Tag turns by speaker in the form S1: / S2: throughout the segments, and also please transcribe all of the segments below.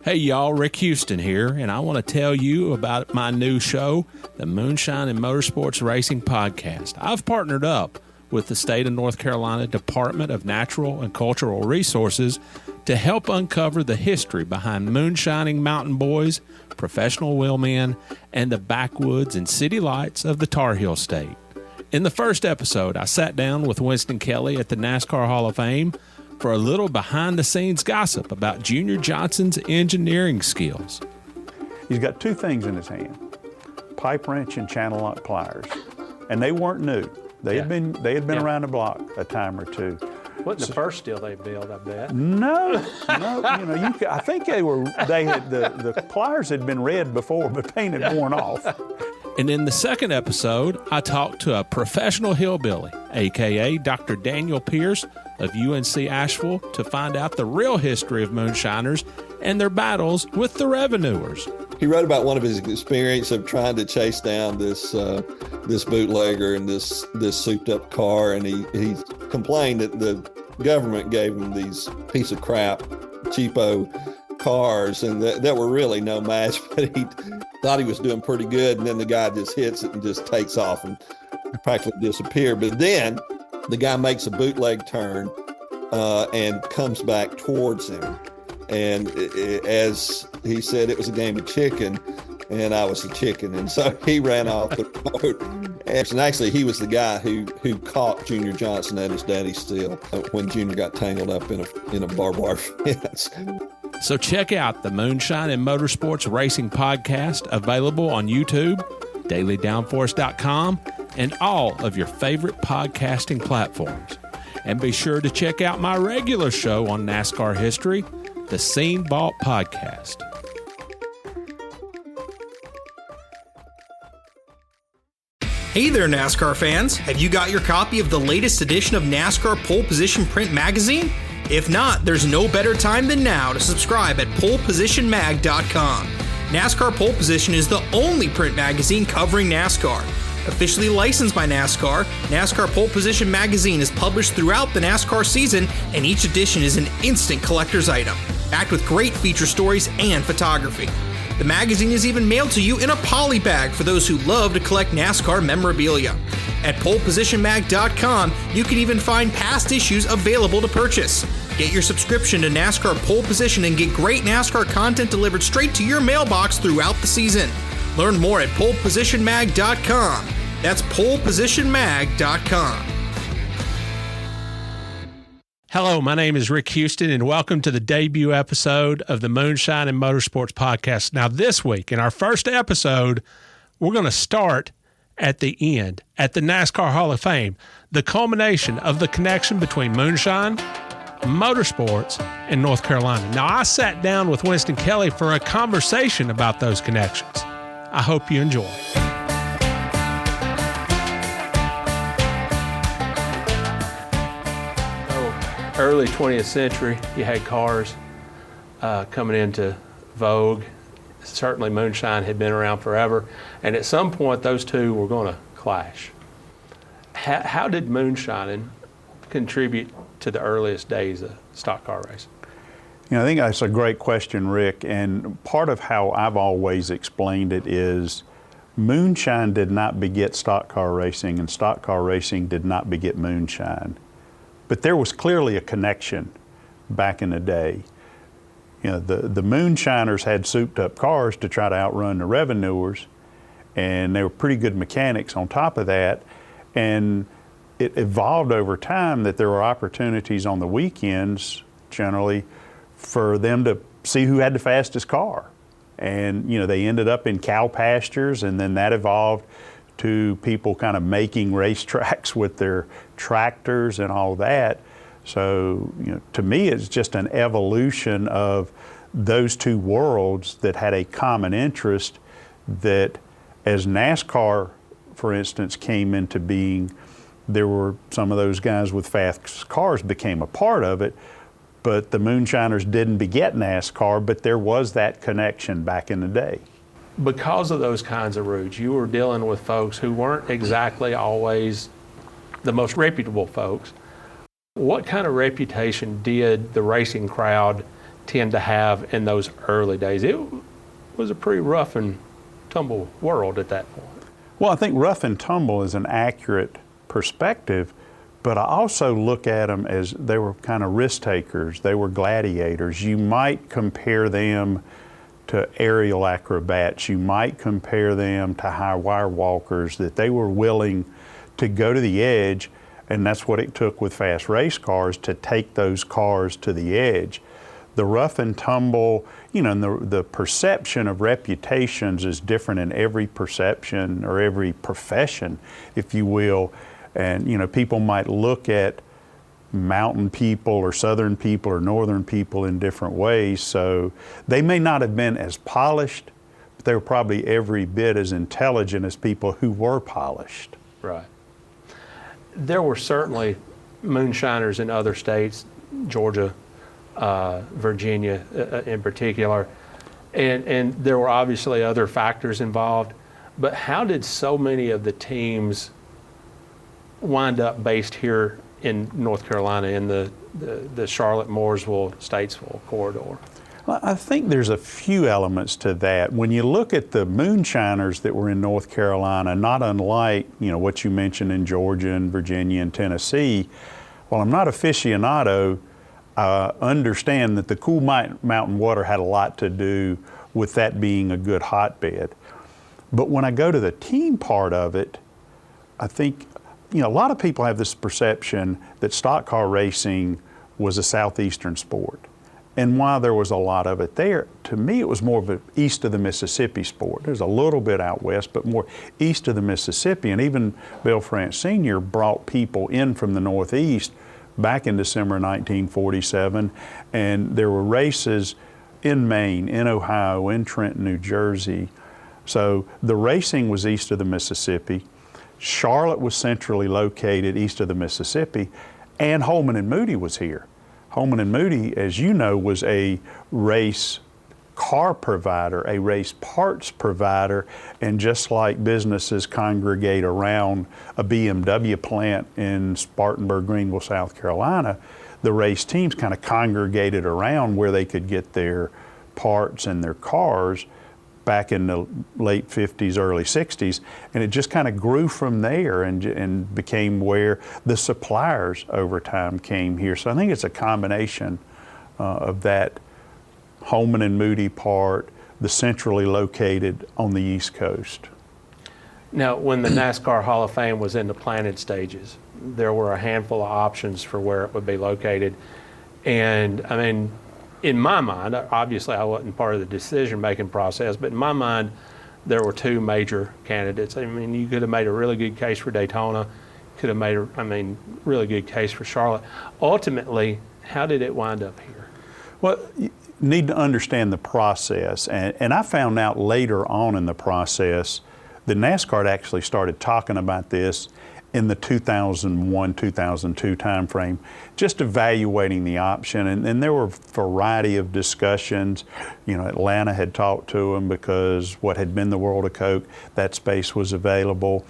S1: Hey y'all, Rick Houston here, and I want to tell you about my new show, the Moonshine Motorsports Racing Podcast. I've partnered up with the state of North Carolina Department of Natural and Cultural Resources to help uncover the history behind moonshining mountain boys, professional wheelmen, and the backwoods and city lights of the Tar Heel State. In the first episode, I sat down with Winston Kelley at the NASCAR Hall of Fame for a little behind-the-scenes gossip about Junior Johnson's engineering skills.
S2: He's got two things in his hand, pipe wrench and channel lock pliers. And they weren't new. They had been around the block a time or two.
S1: Wasn't the first steel they built, I bet?
S2: No, I think the pliers had been red before, but paint had worn off.
S1: And in the second episode, I talked to a professional hillbilly, a.k.a. Dr. Daniel Pierce of UNC Asheville, to find out the real history of moonshiners and their battles with the revenuers.
S3: He wrote about one of his experience of trying to chase down this bootlegger in this souped-up car, and he complained that the government gave him these piece of crap, cheapo cars, and that were really no match, but he thought he was doing pretty good, and then the guy just hits it and just takes off and practically disappeared. But then the guy makes a bootleg turn and comes back towards him. And as he said, it was a game of chicken, and I was the chicken. And so he ran off the road. And actually, he was the guy who caught Junior Johnson at his daddy's steel when Junior got tangled up in a barbed wire fence.
S1: So check out the Moonshine Motorsports Racing Podcast, available on YouTube, dailydownforce.com, and all of your favorite podcasting platforms. And be sure to check out my regular show on NASCAR history, the Scene Vault Podcast.
S4: Hey there, NASCAR fans. Have you got your copy of the latest edition of NASCAR Pole Position Print Magazine? If not, there's no better time than now to subscribe at polepositionmag.com. NASCAR Pole Position is the only print magazine covering NASCAR. Officially licensed by NASCAR, NASCAR Pole Position Magazine is published throughout the NASCAR season, and each edition is an instant collector's item, packed with great feature stories and photography. The magazine is even mailed to you in a poly bag for those who love to collect NASCAR memorabilia. At polepositionmag.com, you can even find past issues available to purchase. Get your subscription to NASCAR Pole Position and get great NASCAR content delivered straight to your mailbox throughout the season. Learn more at polepositionmag.com. That's polepositionmag.com.
S1: Hello, my name is Rick Houston, and welcome to the debut episode of the Moonshine Motorsports Podcast. Now, this week, in our first episode, we're going to start at the end, at the NASCAR Hall of Fame, the culmination of the connection between Moonshine Motorsports and North Carolina. Now, I sat down with Winston Kelley for a conversation about those connections. I hope you enjoy. Early 20th century, you had cars coming into vogue. Certainly moonshine had been around forever, and at some point those two were going to clash. How did moonshining contribute to the earliest days of stock car racing?
S2: I think that's a great question, Rick, and part of how I've always explained it is moonshine did not beget stock car racing, and stock car racing did not beget moonshine. But there was clearly a connection back in the day. The moonshiners had souped up cars to try to outrun the revenuers, and they were pretty good mechanics on top of that. And it evolved over time that there were opportunities on the weekends, generally, for them to see who had the fastest car. And, they ended up in cow pastures, and then that evolved to people kind of making racetracks with their tractors and all that. So, to me, it's just an evolution of those two worlds that had a common interest, that as NASCAR, for instance, came into being, there were some of those guys with fast cars became a part of it, but the moonshiners didn't beget NASCAR, but there was that connection back in the day.
S1: Because of those kinds of routes, you were dealing with folks who weren't exactly always the most reputable folks. What kind of reputation did the racing crowd tend to have in those early days. It was a pretty rough and tumble world at that point.
S2: Well, I think rough and tumble is an accurate perspective, but I also look at them as they were kind of risk takers. They were gladiators. You might compare them to aerial acrobats. You might compare them to high wire walkers, that they were willing to go to the edge, and that's what it took with fast race cars to take those cars to the edge. The rough and tumble, and the perception of reputations is different in every perception or every profession, if you will. And, people might look at mountain people or southern people or northern people in different ways. So they may not have been as polished, but they were probably every bit as intelligent as people who were polished.
S1: Right. There were certainly moonshiners in other states, Georgia, Virginia in particular, and there were obviously other factors involved. But how did so many of the teams wind up based here in North Carolina in the Charlotte, Mooresville, Statesville corridor?
S2: Well, I think there's a few elements to that. When you look at the moonshiners that were in North Carolina, not unlike what you mentioned in Georgia and Virginia and Tennessee, while I'm not aficionado, understand that the cool mountain water had a lot to do with that being a good hotbed. But when I go to the team part of it, I think a lot of people have this perception that stock car racing was a southeastern sport. And while there was a lot of it there, to me it was more of an east of the Mississippi sport. There's a little bit out west, but more east of the Mississippi. And even Bill France Sr. brought people in from the Northeast back in December 1947, and there were races in Maine, in Ohio, in Trenton, New Jersey. So the racing was east of the Mississippi. Charlotte was centrally located east of the Mississippi, and Holman and Moody was here. Holman and Moody, as you know, was a race car provider, a race parts provider, and just like businesses congregate around a BMW plant in Spartanburg, Greenville, South Carolina, the race teams kind of congregated around where they could get their parts and their cars back in the late 50s, early 60s, and it just kind of grew from there and became where the suppliers over time came here. So I think it's a combination of that Holman and Moody part, the centrally located on the East Coast.
S1: Now, when the NASCAR Hall of Fame was in the planning stages, there were a handful of options for where it would be located. And I mean, in my mind, obviously I wasn't part of the decision-making process, but in my mind, there were two major candidates. I mean, you could have made a really good case for Daytona, could have made really good case for Charlotte. Ultimately, how did it wind up here?
S2: Well, you need to understand the process, and I found out later on in the process that NASCAR actually started talking about this in the 2001-2002 timeframe, just evaluating the option, and there were a variety of discussions. Atlanta had talked to them because what had been the World of Coke, that space was available.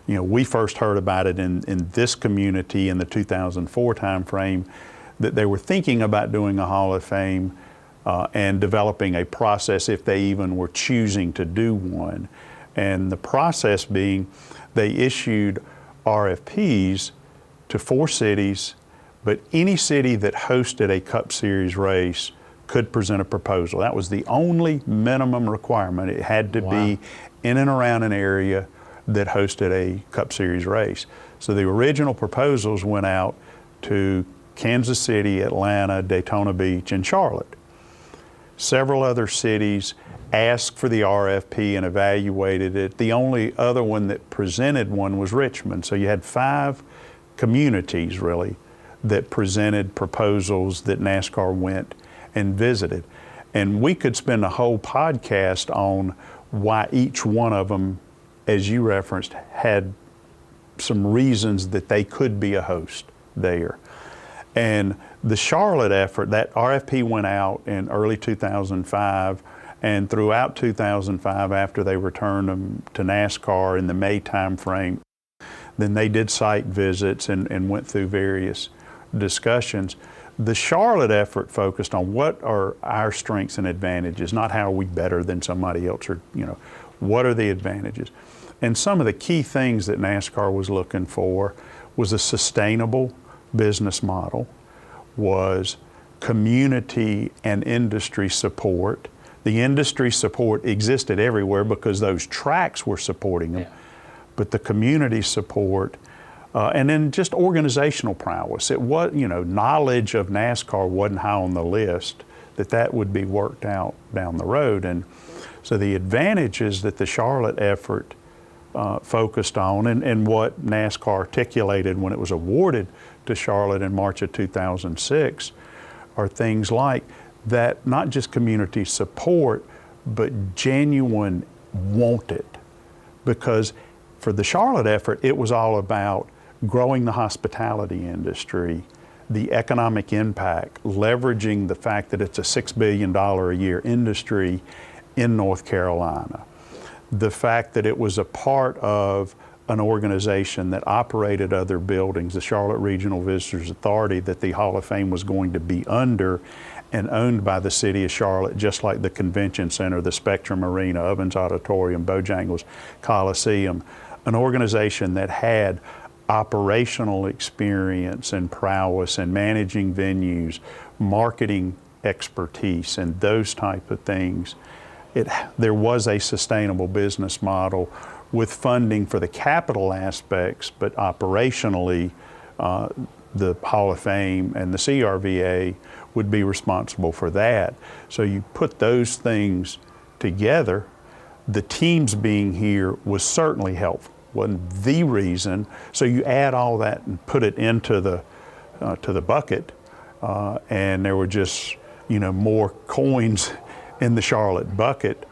S2: We first heard about it in this community in the 2004 timeframe, that they were thinking about doing a Hall of Fame and developing a process if they even were choosing to do one. And the process being, they issued RFPs to 4 cities, but any city that hosted a Cup Series race could present a proposal. That was the only minimum requirement. It had to be in and around an area that hosted a Cup Series race. So the original proposals went out to Kansas City, Atlanta, Daytona Beach, and Charlotte. Several other cities asked for the RFP and evaluated it. The only other one that presented one was Richmond. So you had 5 communities really that presented proposals that NASCAR went and visited. And we could spend a whole podcast on why each one of them, as you referenced, had some reasons that they could be a host there. And the Charlotte effort, that RFP went out in early 2005, and throughout 2005, after they returned them to NASCAR in the May timeframe, then they did site visits and went through various discussions. The Charlotte effort focused on what are our strengths and advantages, not how are we better than somebody else, or what are the advantages. And some of the key things that NASCAR was looking for was a sustainable business model, was community and industry support. The industry support existed everywhere because those tracks were supporting them, but the community support, and then just organizational prowess. It was, knowledge of NASCAR wasn't high on the list, that would be worked out down the road. And so the advantages that the Charlotte effort focused on, and what NASCAR articulated when it was awarded to Charlotte in March of 2006, are things like that, not just community support, but genuine want it. Because for the Charlotte effort, it was all about growing the hospitality industry, the economic impact, leveraging the fact that it's a $6 billion a year industry in North Carolina. The fact that it was a part of an organization that operated other buildings, the Charlotte Regional Visitors Authority, that the Hall of Fame was going to be under, and owned by the city of Charlotte, just like the Convention Center, the Spectrum Arena, Ovens Auditorium, Bojangles Coliseum, an organization that had operational experience and prowess in managing venues, marketing expertise, and those type of things. There was a sustainable business model with funding for the capital aspects, but operationally, the Hall of Fame and the CRVA would be responsible for that. So you put those things together. The teams being here was certainly helpful. Wasn't the reason. So you add all that and put it into the bucket, and there were just more coins in the Charlotte bucket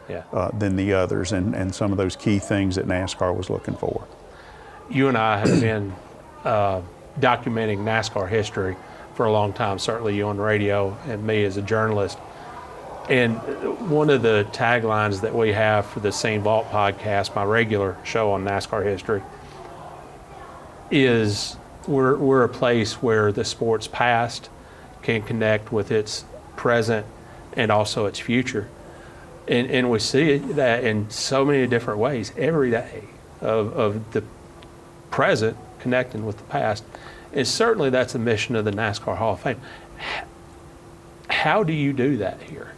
S2: than the others, and some of those key things that NASCAR was looking for.
S1: You and I have been documenting NASCAR history for a long time, certainly you on the radio and me as a journalist. And one of the taglines that we have for the Scene Vault podcast, my regular show on NASCAR history, is we're a place where the sport's past can connect with its present and also its future. And we see that in so many different ways every day of the present connecting with the past. And certainly that's the mission of the NASCAR Hall of Fame. How do you do that here?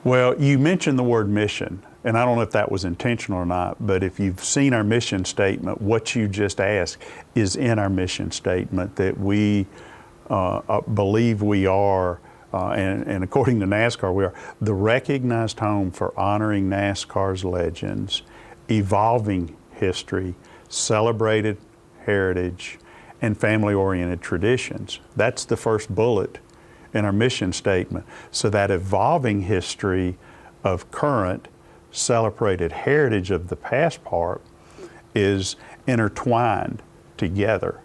S2: Well, you mentioned the word mission, and I don't know if that was intentional or not, but if you've seen our mission statement, what you just asked is in our mission statement, that we believe we are, and according to NASCAR, we are the recognized home for honoring NASCAR's legends, evolving history, celebrated heritage, and family-oriented traditions. That's the first bullet in our mission statement. So that evolving history of current celebrated heritage of the past part is intertwined together.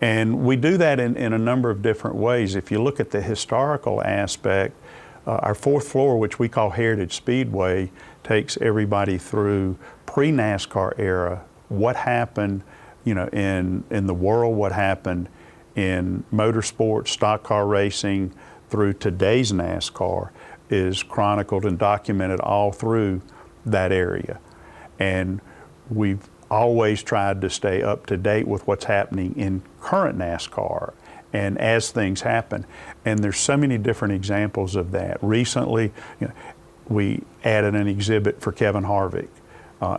S2: And we do that in a number of different ways. If you look at the historical aspect, our fourth floor, which we call Heritage Speedway, takes everybody through pre-NASCAR era, what happened in the world, what happened in motorsports, stock car racing, through today's NASCAR, is chronicled and documented all through that area. And we've always tried to stay up to date with what's happening in current NASCAR and as things happen. And there's so many different examples of that. Recently, we added an exhibit for Kevin Harvick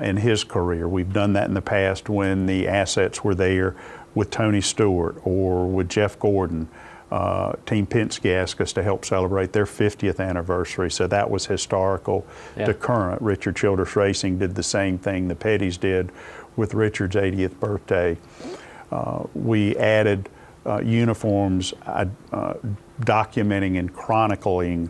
S2: in his career. We've done that in the past when the assets were there with Tony Stewart or with Jeff Gordon. Team Penske asked us to help celebrate their 50th anniversary, so that was historical to current. Richard Childress Racing did the same thing the Pettys did with Richard's 80th birthday. We added uniforms documenting and chronicling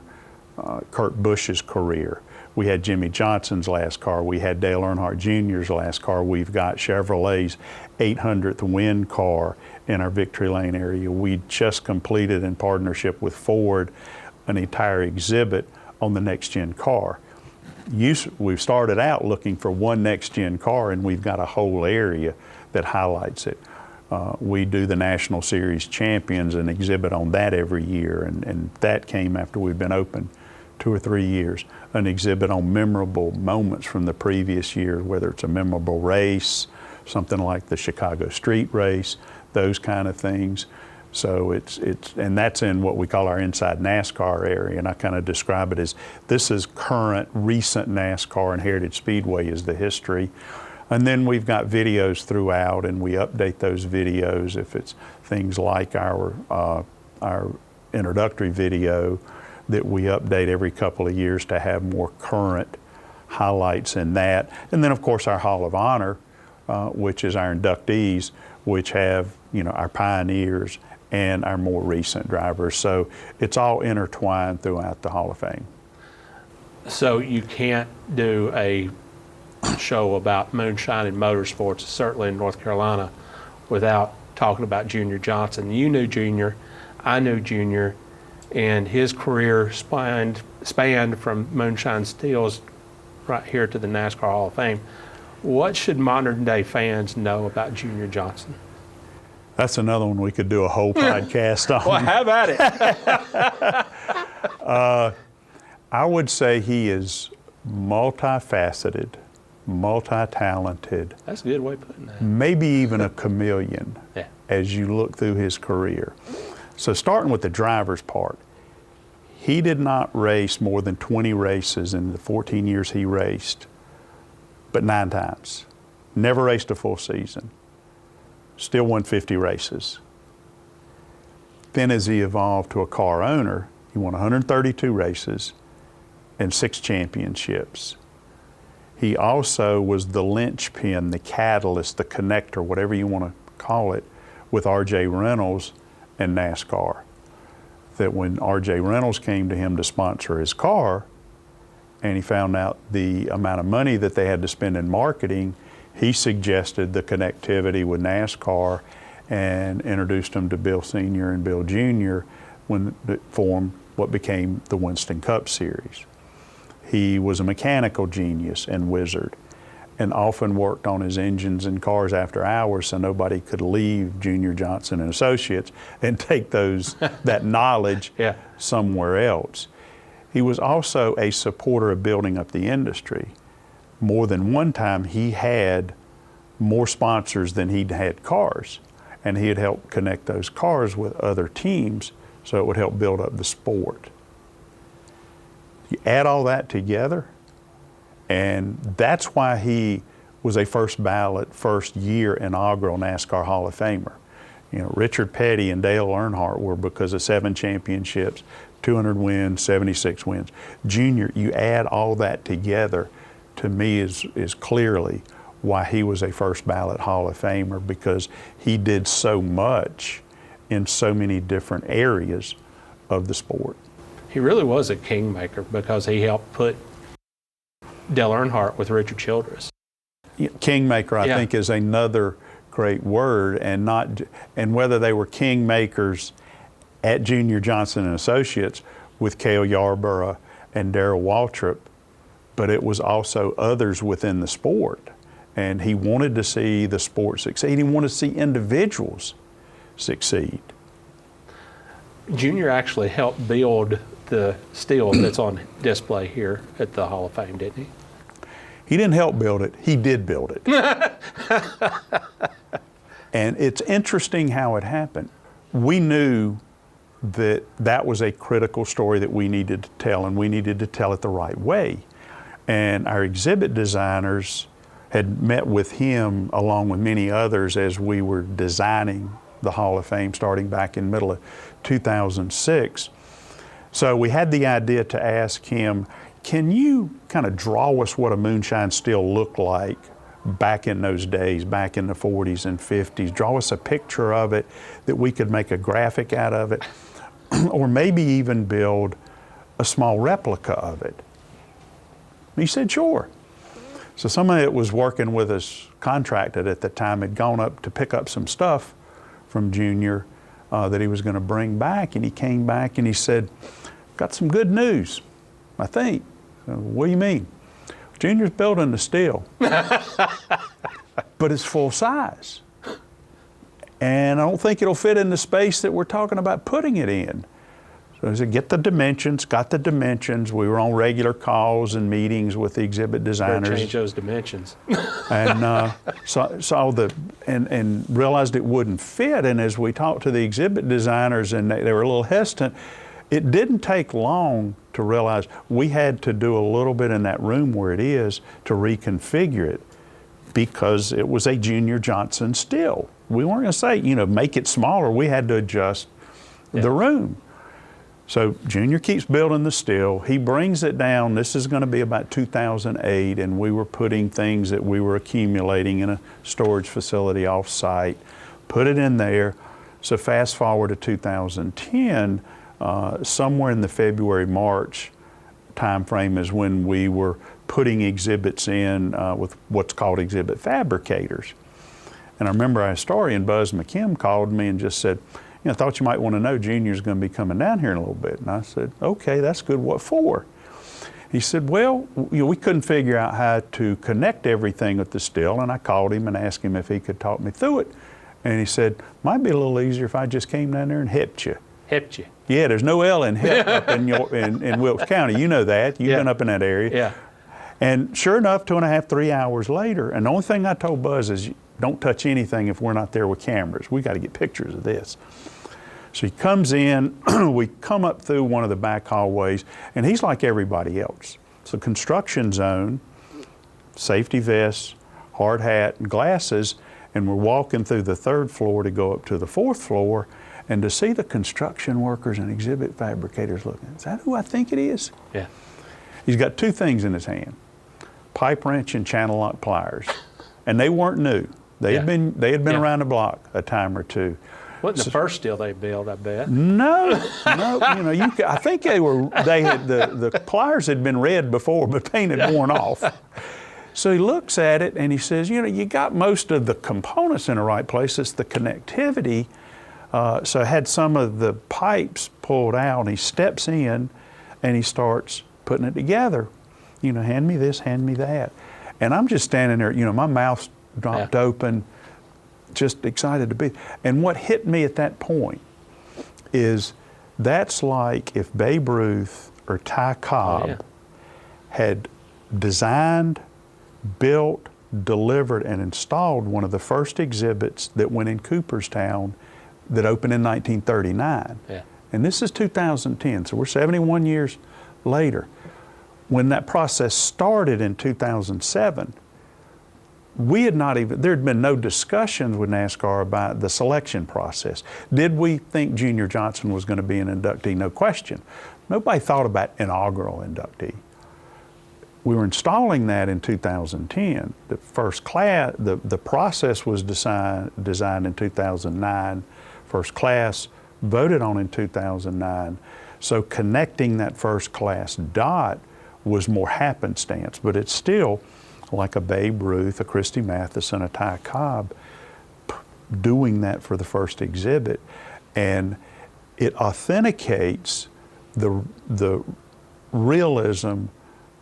S2: Kurt Busch's career. We had Jimmy Johnson's last car. We had Dale Earnhardt Jr.'s last car. We've got Chevrolet's 800th win car in our Victory Lane area. We just completed, in partnership with Ford, an entire exhibit on the next-gen car. We've started out looking for one next-gen car, and we've got a whole area that highlights it. We do the National Series Champions and exhibit on that every year, and that came after we've been open 2 or 3 years. An exhibit on memorable moments from the previous year, whether it's a memorable race, something like the Chicago Street Race, those kind of things. So and that's in what we call our Inside NASCAR area, and I kind of describe it as this is current, recent NASCAR, and Heritage Speedway is the history. And then we've got videos throughout, and we update those videos if it's things like our introductory video that we update every couple of years to have more current highlights in that. And then, of course, our Hall of Honor, which is our inductees, which have, our pioneers and our more recent drivers. So it's all intertwined throughout the Hall of Fame.
S1: So you can't do a show about Moonshine Motorsports, certainly in North Carolina, without talking about Junior Johnson. You knew Junior, I knew Junior, and his career spanned from Moonshine Steels right here to the NASCAR Hall of Fame. What should modern day fans know about Junior Johnson?
S2: That's another one we could do a whole podcast on.
S1: Well, how about it?
S2: I would say he is multifaceted, multi-talented.
S1: That's a good way of putting that.
S2: Maybe even a chameleon as you look through his career. So starting with the driver's part, he did not race more than 20 races in the 14 years he raced, but 9 times. Never raced a full season. Still won 50 races. Then as he evolved to a car owner, he won 132 races and 6 championships. He also was the linchpin, the catalyst, the connector, whatever you want to call it, with R.J. Reynolds and NASCAR. That when R.J. Reynolds came to him to sponsor his car, and he found out the amount of money that they had to spend in marketing, he suggested the connectivity with NASCAR and introduced him to Bill Sr. and Bill Jr. when it formed what became the Winston Cup Series. He was a mechanical genius and wizard, and often worked on his engines and cars after hours so nobody could leave Junior Johnson and Associates and take that knowledge somewhere else. He was also a supporter of building up the industry. More than one time he had more sponsors than he'd had cars, and he had helped connect those cars with other teams so it would help build up the sport. You add all that together, and that's why he was a first ballot, first year inaugural NASCAR Hall of Famer. Richard Petty and Dale Earnhardt were because of 7 championships, 200 wins, 76 wins. Junior, you add all that together, to me is clearly why he was a first ballot Hall of Famer, because he did so much in so many different areas of the sport.
S1: He really was a kingmaker because he helped put Dale Earnhardt with Richard Childress.
S2: Kingmaker, I think, is another great word, and whether they were kingmakers at Junior Johnson and Associates with Cale Yarborough and Darrell Waltrip, but it was also others within the sport. And he wanted to see the sport succeed. He wanted to see individuals succeed.
S1: Junior actually helped build the steel that's on display here at the Hall of Fame, didn't he?
S2: He didn't help build it, he did build it. And it's interesting how it happened. We knew that was a critical story that we needed to tell, and we needed to tell it the right way. And our exhibit designers had met with him along with many others as we were designing the Hall of Fame starting back in middle of 2006. So we had the idea to ask him, can you kind of draw us what a moonshine steel looked like back in those days, back in the 40s and 50s? Draw us a picture of it that we could make a graphic out of it, or maybe even build a small replica of it. He said, sure. So somebody that was working with us, contracted at the time, had gone up to pick up some stuff from Junior that he was going to bring back, and he came back and he said, got some good news, I think. What do you mean? Junior's building the steel, but it's full size. and I don't think it'll fit in the space that we're talking about putting it in. So I said, get the dimensions, got the dimensions. We were on regular calls and meetings with the exhibit designers.
S1: Change those dimensions.
S2: And and realized it wouldn't fit. And as we talked to the exhibit designers, and they were a little hesitant, it didn't take long to realize we had to do a little bit in that room where it is to reconfigure it, because it was a Junior Johnson still. We weren't going to say, make it smaller. We had to adjust the room. So Junior keeps building the still. He brings it down. This is going to be about 2008, and we were putting things that we were accumulating in a storage facility off-site, put it in there. So fast forward to 2010, somewhere in the February-March time frame is when we were putting exhibits in with what's called exhibit fabricators. And I remember our historian, Buzz McKim, called me and just said, I thought you might want to know Junior's going to be coming down here in a little bit. And I said, okay, that's good. What for? He said, well, we couldn't figure out how to connect everything with the still, and I called him and asked him if he could talk me through it. And he said, might be a little easier if I just came down there and helped you.
S1: Helped you.
S2: Yeah, there's no L in help up in Wilkes County. You know that. You've been up in that area.
S1: Yeah.
S2: And sure enough, 2.5, 3 hours later, and the only thing I told Buzz is, don't touch anything if we're not there with cameras. We got to get pictures of this. So he comes in, we come up through one of the back hallways, and he's like everybody else. So construction zone, safety vests, hard hat, and glasses, and we're walking through the 3rd floor to go up to the 4th floor, and to see the construction workers and exhibit fabricators looking, is that who I think it is?
S1: Yeah.
S2: He's got 2 things in his hand, pipe wrench and channel lock pliers, and they weren't new. They had been around the block a time or two.
S1: Wasn't the first still they built, I bet.
S2: No. I think the pliers had been red before, but paint had worn off. So he looks at it and he says, you got most of the components in the right place. It's the connectivity. So I had some of the pipes pulled out, and he steps in and he starts putting it together. Hand me this, hand me that. And I'm just standing there, my mouth's dropped open, just excited to be. And what hit me at that point is that's like if Babe Ruth or Ty Cobb had designed, built, delivered, and installed one of the first exhibits that went in Cooperstown that opened in 1939.
S1: Yeah.
S2: And this is 2010, so we're 71 years later. When that process started in 2007, there had been no discussions with NASCAR about the selection process. Did we think Junior Johnson was going to be an inductee? No question. Nobody thought about inaugural inductee. We were installing that in 2010. The first class, the process was designed in 2009. First class voted on in 2009. So connecting that first class dot was more happenstance, but it's still like a Babe Ruth, a Christy Mathewson, a Ty Cobb doing that for the first exhibit. And it authenticates the realism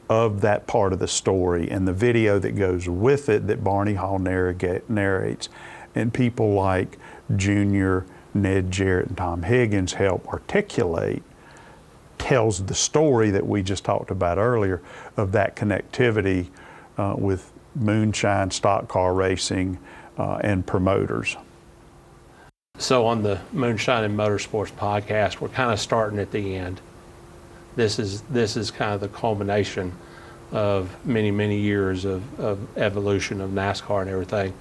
S2: of that part of the story and the video that goes with it that Barney Hall narrates. And people like Junior, Ned Jarrett, and Tom Higgins help articulate, tells the story that we just talked about earlier of that connectivity with moonshine, stock car racing, and promoters.
S1: So on the Moonshine Motorsports podcast, we're kind of starting at the end. This is kind of the culmination of many, many years of evolution of NASCAR and everything.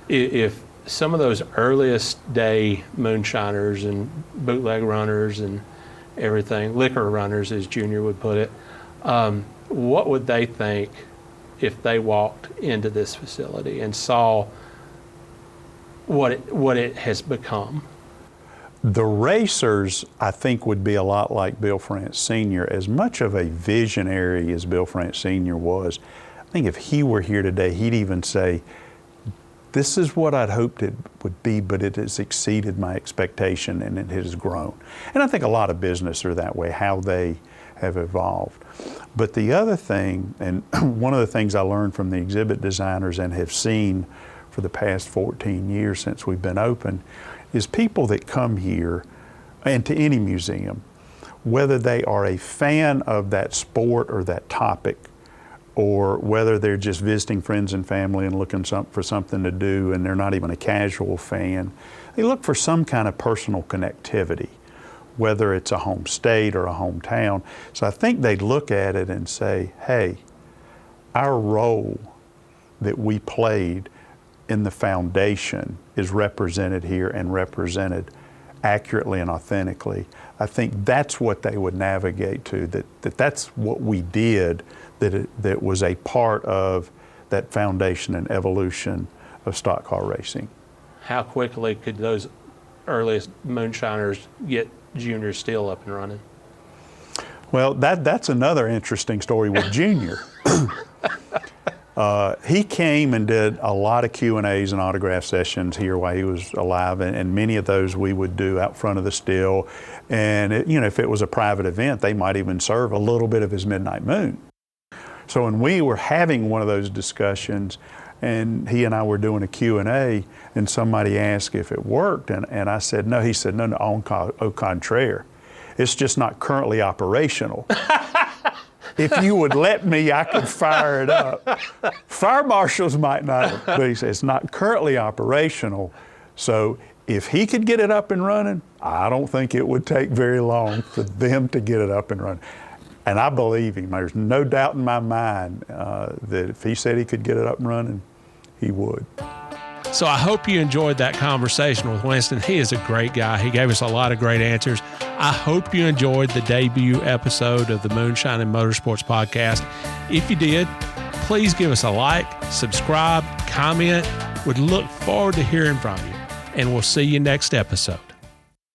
S1: If some of those earliest day moonshiners and bootleg runners and everything, liquor runners as Junior would put it, what would they think if they walked into this facility and saw what it has become?
S2: The racers, I think, would be a lot like Bill France Sr. As much of a visionary as Bill France Sr. was, I think if he were here today, he'd even say, this is what I'd hoped it would be, but it has exceeded my expectation and it has grown. And I think a lot of business are that way, how they have evolved. But the other thing, and one of the things I learned from the exhibit designers and have seen for the past 14 years since we've been open, is people that come here and to any museum, whether they are a fan of that sport or that topic, or whether they're just visiting friends and family and looking for something to do and they're not even a casual fan, they look for some kind of personal connectivity, whether it's a home state or a hometown. So I think they look at it and say, hey, our role that we played in the foundation is represented here and represented accurately and authentically. I think that's what they would navigate to, that's what we did, that was a part of that foundation and evolution of stock car racing.
S1: How quickly could those earliest moonshiners get Junior still up and running?
S2: Well, that's another interesting story with Junior. He came and did a lot of Q&As and autograph sessions here while he was alive, and many of those we would do out front of the still. And if it was a private event, they might even serve a little bit of his Midnight Moon. So when we were having one of those discussions, and he and I were doing a Q&A, and somebody asked if it worked, and I said no. He said, no, au contraire. It's just not currently operational. If you would let me, I could fire it up. Fire marshals might not, but he says it's not currently operational. So if he could get it up and running, I don't think it would take very long for them to get it up and running. And I believe him. There's no doubt in my mind that if he said he could get it up and running, he would.
S1: So I hope you enjoyed that conversation with Winston. He is a great guy. He gave us a lot of great answers. I hope you enjoyed the debut episode of the Moonshine Motorsports podcast. If you did, please give us a like, subscribe, comment. Would look forward to hearing from you. And we'll see you next episode.